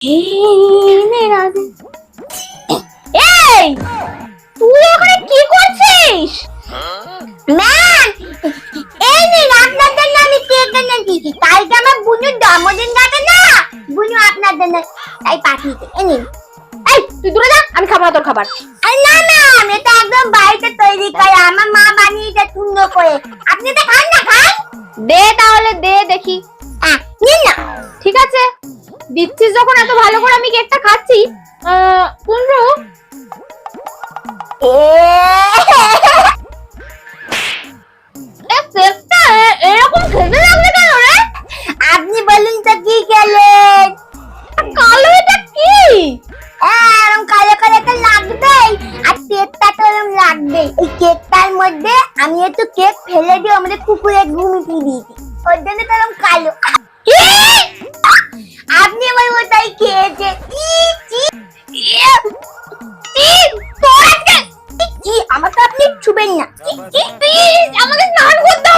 এই তুই ওখানে কি করছিস? ম্যাম, এই নিন আপনার জন্য আমি কেক এনেছি। কালকে আমার বুনুর জন্মদিন গেছে না, বুনু আপনার জন্য তাই পাঠিয়েছে। এই নিন। এই তুই দূরে যা, আমি খাবো না তোর খাবার। আরে না ম্যাম, এটা একদম বাড়িতে তৈরি করা, আমার মা বানিয়েছে সুন্দর করে। আপনি তো খান না, খান। দে তাহলে, দে দেখি। নিন না। ঠিক আছে, দিচ্ছিস যখন এত ভালো করে, আমি কেকটা খাচ্ছি। পুনরু, এরকম খেতে লাগলে কেন রে? আপনি বলুন তো কি খেলেন? কালো, এটা কি? এরকম কালো কালো তো লাগবেই, আর কেকটা তো এরকম লাগবেই। এই কেকটার মধ্যে আমি একটু কেক ফেলে দিয়ে আমাদের কুকুরে ঘুমিয়ে দিয়েছি, ওর জন্য তো এরকম কালো। আপনি আমার ওটাই খেয়েছে। আমার তো আপনি ছুবেন না, আমাকে স্নান করতে